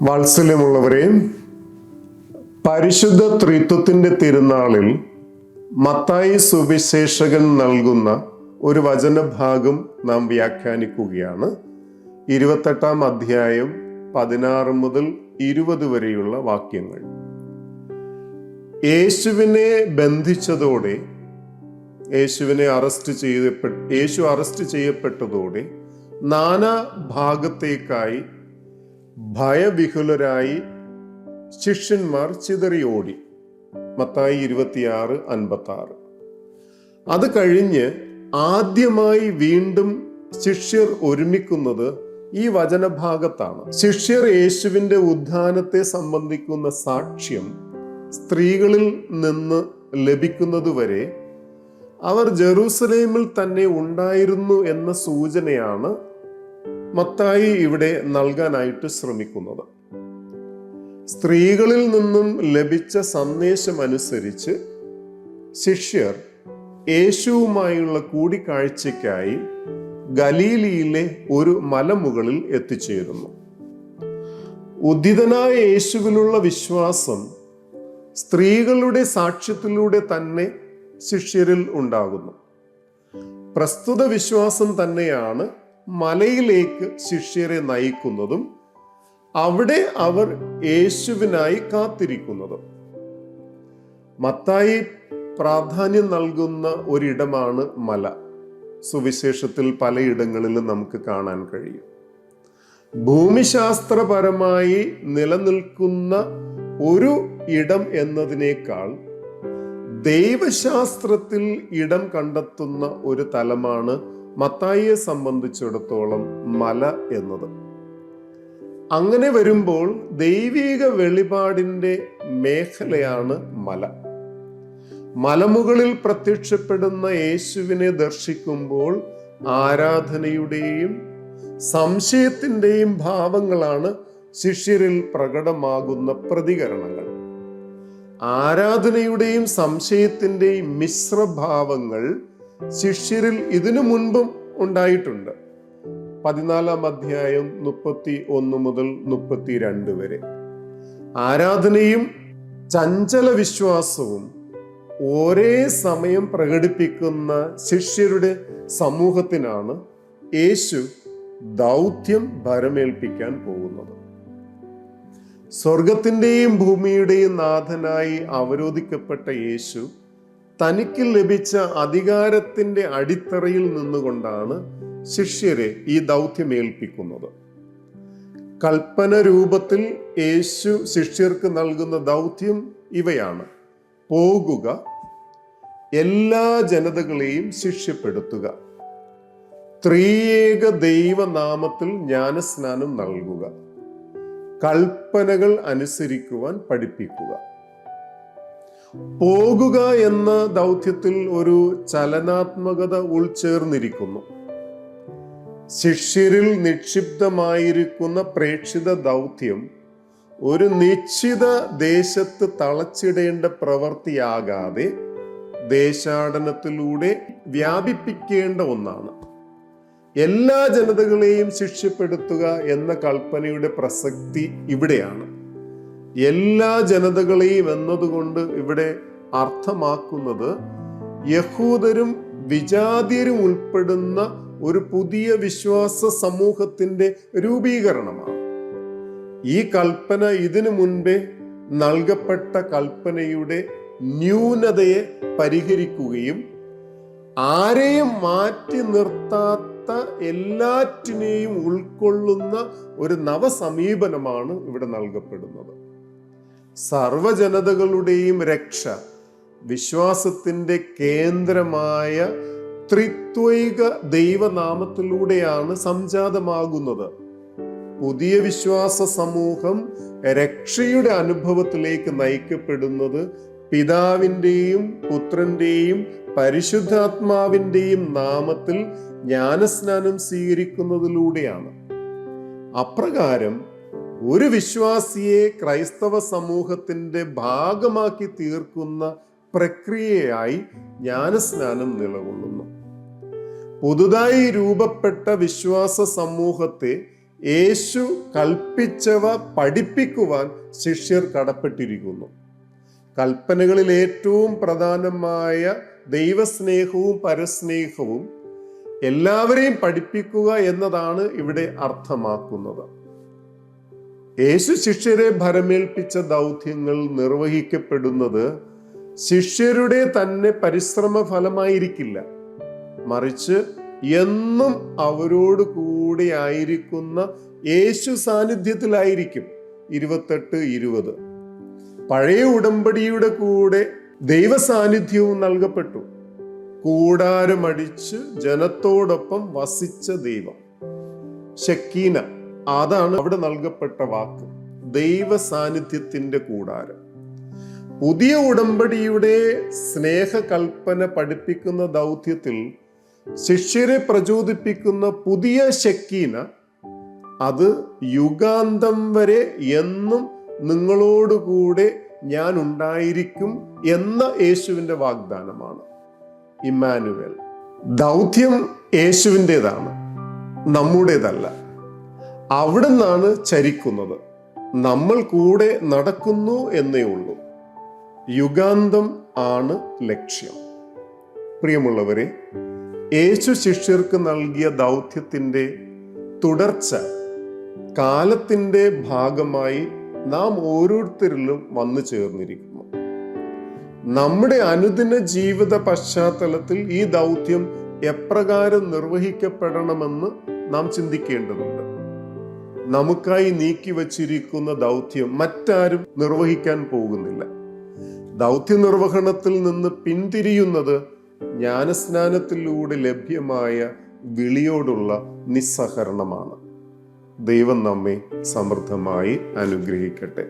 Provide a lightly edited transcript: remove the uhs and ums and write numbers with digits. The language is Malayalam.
വാത്സല്യമുള്ളവരെ, പരിശുദ്ധ ത്രിത്വത്തിന്റെ തിരുനാളിൽ മത്തായി സുവിശേഷകൻ നൽകുന്ന ഒരു വചനഭാഗം നാം വ്യാഖ്യാനിക്കുകയാണ്. 28-ാം അധ്യായം 16 മുതൽ 20 വരെയുള്ള വാക്യങ്ങൾ. യേശുവിനെ ബന്ധിച്ചതോടെ, യേശു അറസ്റ്റ് ചെയ്യപ്പെട്ടതോടെ നാനാ ഭാഗത്തേക്കായി ഭയവിഹുലരായി ശിഷ്യന്മാർ ചിതറിയോടി. മത്തായി 26:56. അത് കഴിഞ്ഞ് ആദ്യമായി വീണ്ടും ശിഷ്യർ ഒരുമിക്കുന്നത് ഈ വചനഭാഗത്താണ്. ശിഷ്യർ യേശുവിന്റെ ഉത്ഥാനത്തെ സംബന്ധിക്കുന്ന സാക്ഷ്യം സ്ത്രീകളിൽ നിന്ന് ലഭിക്കുന്നതുവരെ അവർ ജെറൂസലേമിൽ തന്നെ ഉണ്ടായിരുന്നു എന്ന സൂചനയാണ് മത്തായി ഇവിടെ നൽകാനായിട്ട് ശ്രമിക്കുന്നത്. സ്ത്രീകളിൽ നിന്നും ലഭിച്ച സന്ദേശം അനുസരിച്ച് ശിഷ്യർ യേശുവുമായുള്ള കൂടിക്കാഴ്ചയ്ക്കായി ഗലീലിയിലെ ഒരു മലമുകളിൽ എത്തിച്ചേരുന്നു. ഉദ്ധിതനായ യേശുവിലുള്ള വിശ്വാസം സ്ത്രീകളുടെ സാക്ഷ്യത്തിലൂടെ തന്നെ ശിഷ്യരിൽ ഉണ്ടാകുന്നു. പ്രസ്തുത വിശ്വാസം തന്നെയാണ് മലയിലേക്ക് ശിഷ്യരെ നയിക്കുന്നതും അവിടെ അവർ യേശുവിനായി കാത്തിരിക്കുന്നതും. മത്തായി പ്രാധാന്യം നൽകുന്ന ഒരിടമാണ് മല. സുവിശേഷത്തിൽ പലയിടങ്ങളിലും നമുക്ക് കാണാൻ കഴിയും. ഭൂമിശാസ്ത്രപരമായി നിലനിൽക്കുന്ന ഒരു ഇടം എന്നതിനേക്കാൾ ദൈവശാസ്ത്രത്തിൽ ഇടം കണ്ടെത്തുന്ന ഒരു തലമാണ് മത്തായിയെ സംബന്ധിച്ചിടത്തോളം മല എന്നത്. അങ്ങനെ വരുമ്പോൾ ദൈവിക വെളിപാടിന്റെ മേഖലയാണ് മല. മലമുകളിൽ പ്രത്യക്ഷപ്പെടുന്ന യേശുവിനെ ദർശിക്കുമ്പോൾ ആരാധനയുടെയും സംശയത്തിന്റെയും ഭാവങ്ങളാണ് ശിഷ്യരിൽ പ്രകടമാകുന്ന പ്രതികരണങ്ങൾ. ആരാധനയുടെയും സംശയത്തിന്റെയും മിശ്രഭാവങ്ങൾ ശിഷ്യരിൽ ഇതിനു മുൻപും ഉണ്ടായിട്ടുണ്ട്. 14-ാം അധ്യായം 31 മുതൽ 32 വരെ. ആരാധനയും ചഞ്ചല വിശ്വാസവും ഒരേ സമയം പ്രകടിപ്പിക്കുന്ന ശിഷ്യരുടെ സമൂഹത്തിനാണ് യേശു ദൗത്യം ഭരമേൽപ്പിക്കാൻ പോകുന്നത്. സ്വർഗത്തിന്റെയും ഭൂമിയുടെയും നാഥനായി അവരോധിക്കപ്പെട്ട യേശു തനിക്ക് ലഭിച്ച അധികാരത്തിന്റെ അടിത്തറയിൽ നിന്നുകൊണ്ടാണ് ശിഷ്യരെ ഈ ദൗത്യം ഏൽപ്പിക്കുന്നത്. കൽപ്പന രൂപത്തിൽ യേശു ശിഷ്യർക്ക് നൽകുന്ന ദൗത്യം ഇവയാണ്: പോകുക, എല്ലാ ജനതകളെയും ശിഷ്യപ്പെടുത്തുക, ത്രിയേക ദൈവനാമത്തിൽ ജ്ഞാനസ്നാനം നൽകുക, കൽപ്പനകൾ അനുസരിക്കുവാൻ പഠിപ്പിക്കുക. പോകുക എന്ന ദൗത്യത്തിൽ ഒരു ചലനാത്മകത ഉൾച്ചേർന്നിരിക്കുന്നു. ശിഷ്യരിൽ നിക്ഷിപ്തമായിരിക്കുന്ന പ്രേക്ഷിത ദൗത്യം ഒരു നിശ്ചിത ദേശത്ത് തളച്ചിടേണ്ട പ്രവൃത്തിയാകാതെ ദേശാടനത്തിലൂടെ വ്യാപിപ്പിക്കേണ്ട ഒന്നാണ്. എല്ലാ ജനതകളെയും ശിഷ്യപ്പെടുത്തുക എന്ന കൽപ്പനയുടെ പ്രസക്തി ഇവിടെയാണ്. എല്ലാ ജനതകളെയും എന്നതുകൊണ്ട് ഇവിടെ അർത്ഥമാക്കുന്നത് യഹൂദരും വിജാതിയരും ഉൾപ്പെടുന്ന ഒരു പുതിയ വിശ്വാസ സമൂഹത്തിന്റെ രൂപീകരണമാണ്. ഈ കൽപ്പന ഇതിനു മുൻപേ നൽകപ്പെട്ട കൽപ്പനയുടെ ന്യൂനതയെ പരിഹരിക്കുകയും ആരെയും മാറ്റി നിർത്താത്ത എല്ലാറ്റിനെയും ഉൾക്കൊള്ളുന്ന ഒരു നവസമീപനമാണ് ഇവിടെ നൽകപ്പെടുന്നത്. സർവജനതകളുടെയും രക്ഷ വിശ്വാസത്തിന്റെ കേന്ദ്രമായ ത്രിത്വൈക ദൈവനാമത്തിലൂടെയാണ് സംജാതമാകുന്നത്. പുതിയ വിശ്വാസ സമൂഹം രക്ഷയുടെ അനുഭവത്തിലേക്ക് നയിക്കപ്പെടുന്നത് പിതാവിൻ്റെയും പുത്രന്റെയും പരിശുദ്ധാത്മാവിൻ്റെയും നാമത്തിൽ ജ്ഞാനസ്നാനം സ്വീകരിക്കുന്നതിലൂടെയാണ്. അപ്രകാരം ഒരു വിശ്വാസിയെ ക്രൈസ്തവ സമൂഹത്തിന്റെ ഭാഗമാക്കി തീർക്കുന്ന പ്രക്രിയയായി ജ്ഞാനസ്നാനം നിലകൊള്ളുന്നു. പുതുതായി രൂപപ്പെട്ട വിശ്വാസ സമൂഹത്തെ യേശു കൽപ്പിച്ചവ പഠിപ്പിക്കുവാൻ ശിഷ്യർ കടപ്പെട്ടിരിക്കുന്നു. കൽപ്പനകളിൽ ഏറ്റവും പ്രധാനമായ ദൈവസ്നേഹവും പരസ്നേഹവും എല്ലാവരെയും പഠിപ്പിക്കുക എന്നതാണ് ഇവിടെ അർത്ഥമാക്കുന്നത്. യേശു ശിഷ്യരെ ഭരമേൽപ്പിച്ച ദൗത്യങ്ങൾ നിർവഹിക്കപ്പെടുന്നത് ശിഷ്യരുടെ തന്നെ പരിശ്രമ ഫലമായിരിക്കില്ല, മറിച്ച് എന്നും അവരോട് കൂടെ ആയിരിക്കുന്ന യേശു സാന്നിധ്യത്തിലായിരിക്കും. 28-20 പഴയ ഉടമ്പടിയുടെ കൂടെ ദൈവ സാന്നിധ്യവും നൽകപ്പെട്ടു. കൂടാരമടിച്ച് ജനത്തോടൊപ്പം വസിച്ച ദൈവം, ശക്കീന, അതാണ് അവിടെ നൽകപ്പെട്ട വാക്ക്, ദൈവ സാന്നിധ്യത്തിന്റെ കൂടാരം. പുതിയ ഉടമ്പടിയുടെ സ്നേഹകൽപ്പന പഠിപ്പിക്കുന്ന ദൗത്യത്തിൽ ശിഷ്യരെ പ്രചോദിപ്പിക്കുന്ന പുതിയ ശക്കീന, അത് യുഗാന്തം വരെ എന്നും നിങ്ങളോടുകൂടെ ഞാൻ ഉണ്ടായിരിക്കും എന്ന യേശുവിന്റെ വാഗ്ദാനമാണ്. ഇമ്മാനുവേൽ. ദൗത്യം യേശുവിൻ്റെതാണ്, നമ്മുടേതല്ല. അവിടെ നിന്നാണ് ചരിക്കുന്നത്. നമ്മൾ കൂടെ നടക്കുന്നു എന്നേ ഉള്ളൂ. യുഗാന്തം ആണ് ലക്ഷ്യം. പ്രിയമുള്ളവരെ, യേശു ശിഷ്യർക്ക് നൽകിയ ദൗത്യത്തിൻ്റെ തുടർച്ച കാലത്തിൻ്റെ ഭാഗമായി നാം ഓരോരുത്തരിലും വന്നു ചേർന്നിരിക്കുന്നു. നമ്മുടെ അനുദിന ജീവിത പശ്ചാത്തലത്തിൽ ഈ ദൗത്യം എപ്രകാരം നിർവഹിക്കപ്പെടണമെന്ന് നാം ചിന്തിക്കേണ്ടതുണ്ട്. നമുക്കായി നീക്കി വച്ചിരിക്കുന്ന ദൗത്യം മറ്റാരും നിർവഹിക്കാൻ പോകുന്നില്ല. ദൗത്യ നിർവഹണത്തിൽ നിന്ന് പിന്തിരിയുന്നത് ജ്ഞാനസ്നാനത്തിലൂടെ ലഭ്യമായ വിളിയോടുള്ള നിസ്സഹരണമാണ്. ദൈവം നമ്മെ സമൃദ്ധമായി അനുഗ്രഹിക്കട്ടെ.